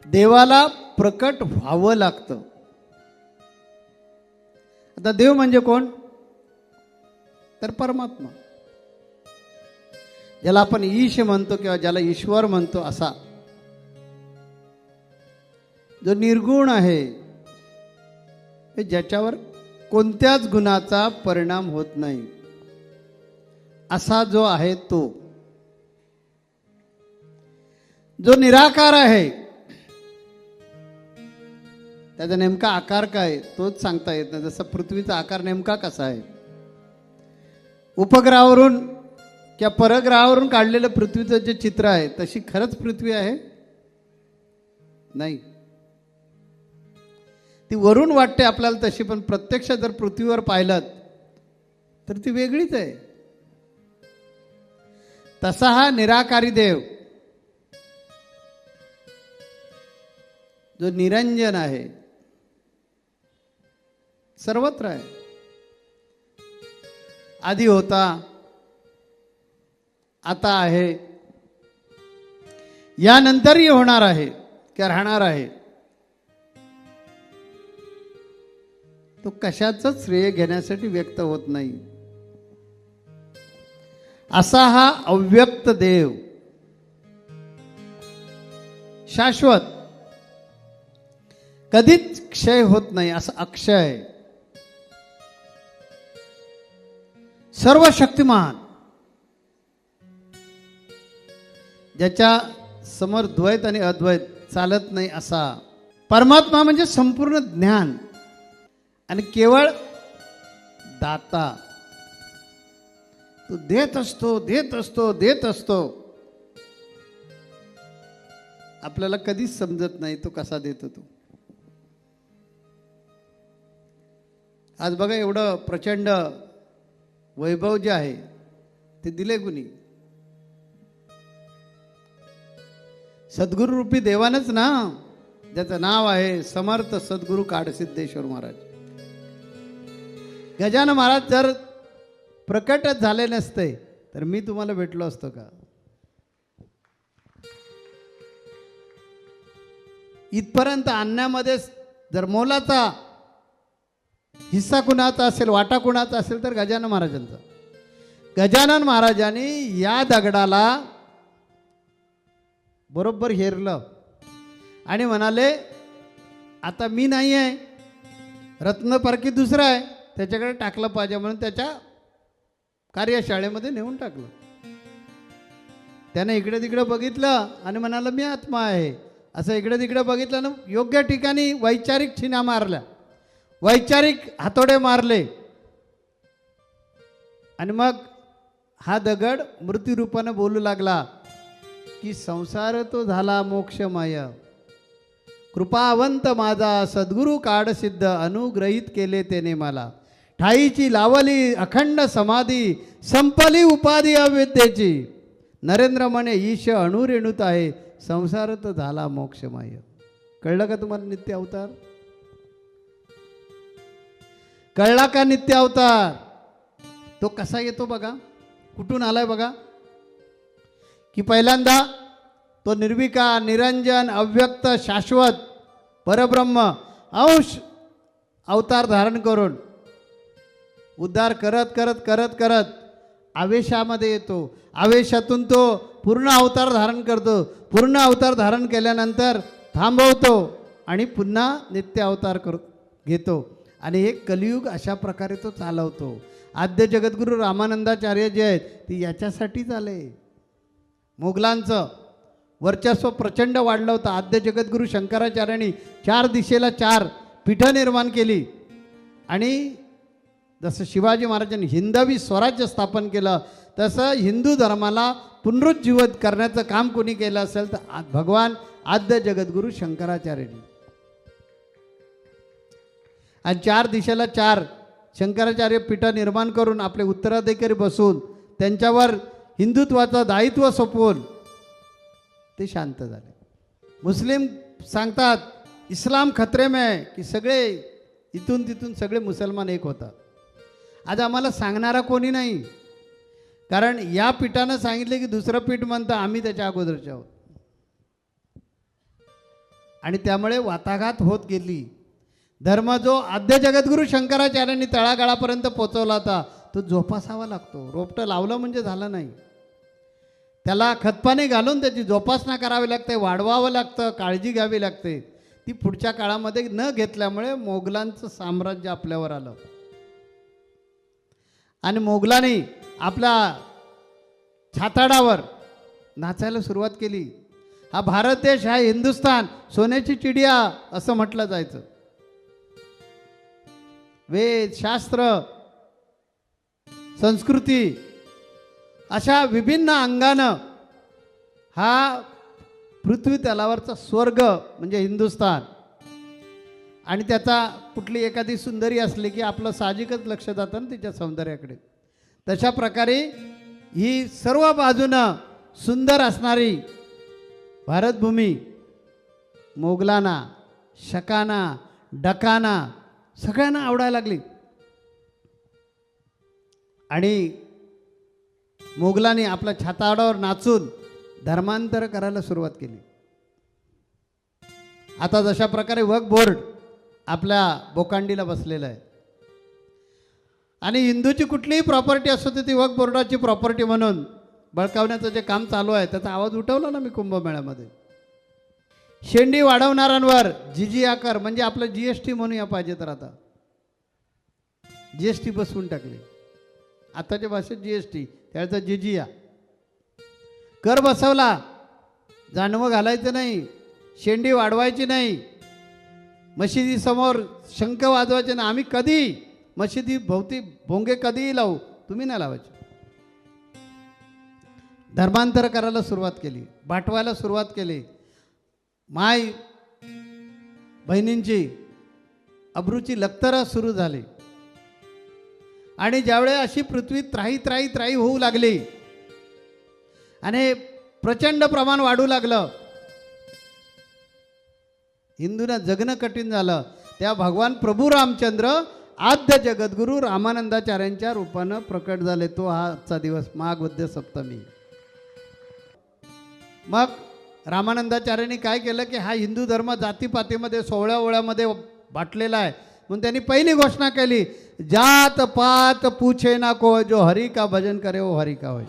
देवाला प्रकट व्हावं लागतं. आता देव म्हणजे कोण? तर परमात्मा, ज्याला आपण ईश म्हणतो किंवा ज्याला ईश्वर म्हणतो, असा जो निर्गुण आहे, ज्याच्यावर कोणत्याच गुणाचा परिणाम होत नाही, असा जो आहे तो. जो निराकार आहे, त्याचा नेमका आकार काय तोच सांगता येत नाही. जसं पृथ्वीचा आकार नेमका कसा आहे, उपग्रहावरून किंवा परग्रहावरून काढलेलं पृथ्वीचं जे चित्र आहे, तशी खरंच पृथ्वी आहे? नाही. ती वरून वाटते आपल्याला तशी, पण प्रत्यक्ष जर पृथ्वीवर पाहिलं तर ती वेगळीच आहे. तसा हा निराकारी देव, जो निरंजन आहे, सर्वत्र आहे. आधी होता, आता आहे, यानंतरही होणार आहे किंवा राहणार आहे. तो कशाचंच श्रेय घेण्यासाठी व्यक्त होत नाही. असा हा अव्यक्त देव, शाश्वत, कधीच क्षय होत नाही, असं अक्षय आहे, सर्व शक्तिमान, ज्याच्या समोर द्वैत आणि अद्वैत चालत नाही, असा परमात्मा म्हणजे संपूर्ण ज्ञान आणि केवळ दाता. तो देत असतो, देत असतो, देत असतो. आपल्याला कधीच समजत नाही तो कसा देतो. तो आज बघा, एवढं प्रचंड वैभव जे आहे ते दिले कुणी? सद्गुरू रूपी देवानच ना, ज्याचं नाव आहे समर्थ सद्गुरू काडसिद्धेश्वर महाराज. गजानन महाराज जर प्रकटच झाले नसते तर मी तुम्हाला भेटलो असतो का? इथपर्यंत आणण्यामध्ये जर मोलाचा हिस्सा कुणाचा असेल, वाटा कुणाचा असेल, तर गजानन महाराजांचा. गजानन महाराजांनी या दगडाला बरोबर हेरलं आणि म्हणाले, आता मी नाही आहे, रत्नपारखी दुसरा आहे, त्याच्याकडे टाकलं पाहिजे, म्हणून त्याच्या कार्यशाळेमध्ये नेऊन टाकलं. त्याने इकडे तिकडे बघितलं आणि म्हणाला, मी आत्मा आहे. असं इकडे तिकडे बघितलं ना, योग्य ठिकाणी वैचारिक छिना मारल्या, वैचारिक हातोडे मारले, आणि मग हा दगड मृत्यूरूपानं बोलू लागला की संसार तो झाला मोक्षमय, कृपावंत माझा सद्गुरू काडसिद्ध, अनुग्रहित केले त्याने मला. ठाईची लावली अखंड समाधी, संपली उपाधी अविद्येची. नरेंद्र म्हणे ईश अणुरेणूत आहे, संसार तो झाला मोक्षमय. कळलं का तुम्हाला नित्य अवतार? कळला का नित्य अवतार? तो कसा येतो बघा, कुठून आलाय बघा. की पहिल्यांदा तो निर्विकार, निरंजन, अव्यक्त, शाश्वत परब्रह्म अंश अवतार धारण करून उद्धार करत करत करत करत आवेशामध्ये येतो. आवेशातून तो पूर्ण अवतार धारण करतो. पूर्ण अवतार धारण केल्यानंतर थांबवतो आणि पुन्हा नित्य अवतार घेतो. आणि हे कलियुग अशा प्रकारे तो चालवतो. आद्य जगद्गुरू रामानंदाचार्य जे आहेत ते याच्यासाठीच आले. मोगलांचं वर्चस्व प्रचंड वाढलं होतं. आद्य जगद्गुरू शंकराचार्यांनी 4 दिशेला 4 पीठं निर्माण केली. आणि जसं शिवाजी महाराजांनी हिंदवी स्वराज्य स्थापन केलं, तसं हिंदू धर्माला पुनरुज्जीवित करण्याचं काम कोणी केलं असेल तर भगवान आद्य जगद्गुरू शंकराचार्यांनी. आणि 4 दिशेला 4 शंकराचार्य पीठं निर्माण करून आपले उत्तराधिकारी बसून त्यांच्यावर हिंदुत्वाचं दायित्व सोपवून ते शांत झाले. मुस्लिम सांगतात इस्लाम खतरे में आहे, की सगळे इथून तिथून सगळे मुसलमान एक होतात. आज आम्हाला सांगणारा कोणी नाही, कारण या पीठानं सांगितले की दुसरं पीठ म्हणतं आम्ही त्याच्या अगोदरचे आहोत. आणि त्यामुळे वाताघात होत गेली. धर्म जो आद्य जगद्गुरू शंकराचार्यांनी तळागाळापर्यंत पोचवला होता तो जोपासावा लागतो. रोपटं लावलं म्हणजे झालं नाही, त्याला खतपाणी घालून त्याची जोपासना करावी लागते, वाढवावं लागतं, काळजी घ्यावी लागते. ती पुढच्या काळामध्ये न घेतल्यामुळे मोगलांचं साम्राज्य आपल्यावर आलं आणि मोगलांनी आपल्या छाताडावर नाचायला सुरुवात केली. हा भारत देश, हा हिंदुस्थान सोन्याची चिडिया असं म्हटलं जायचं. वेद, शास्त्र, संस्कृती अशा विभिन्न अंगानं हा पृथ्वी तलावरचा स्वर्ग म्हणजे हिंदुस्थान. आणि त्याचा कुठली एखादी सुंदरी असली की आपलं साहजिकच लक्ष जातं ना तिच्या सौंदर्याकडे. तशा प्रकारे ही सर्व बाजूनं सुंदर असणारी भारतभूमी मोगलांना, शकांना, डकांना सगळ्यांना आवडायला लागली. आणि मोगलांनी आपल्या छाताडावर नाचून धर्मांतर करायला सुरुवात केली. आता जशा प्रकारे वक्फ बोर्ड आपल्या बोकांडीला बसलेलं आहे आणि हिंदूची कुठलीही प्रॉपर्टी असो ती वक्फ बोर्डाची प्रॉपर्टी म्हणून बळकावण्याचं जे काम चालू आहे त्याचा आवाज उठवला ना मी कुंभमेळ्यामध्ये. शेंडी वाढवणाऱ्यांवर जिजिया कर म्हणजे आपलं GST म्हणूया पाहिजे तर आता GST बसवून टाकले. आताच्या भाषेत GST, त्याचा जिजिया कर बसवला. जानवं घालायचं नाही, शेंडी वाढवायची नाही, मशिदीसमोर शंख वाजवायचे नाही. आम्ही कधी मशिदी भोवती भोंगे कधीही लावू, तुम्ही नाही लावायचे. धर्मांतर करायला सुरुवात केली, बाटवायला सुरुवात केली. माय बहिणींची अब्रूची लक्तरं सुरू झाली. आणि ज्यावेळेस अशी पृथ्वी त्राही त्राही त्राही होऊ लागली आणि प्रचंड प्रमाण वाढू लागलं, हिंदूंना जगणं कठीण झालं, त्या भगवान प्रभू रामचंद्र आद्य जगद्गुरू रामानंदाचार्यांच्या रूपानं प्रकट झाले. तो हा आजचा दिवस माघ वद्य सप्तमी. मग रामानंदाचार्यांनी काय केलं की हा हिंदू धर्म जातीपातीमध्ये 16 ओळ्यामध्ये बाटलेला आहे म्हणून त्यांनी पहिली घोषणा केली, जात पात पूछे ना को, जो हरी का भजन करे वो हरी का होय.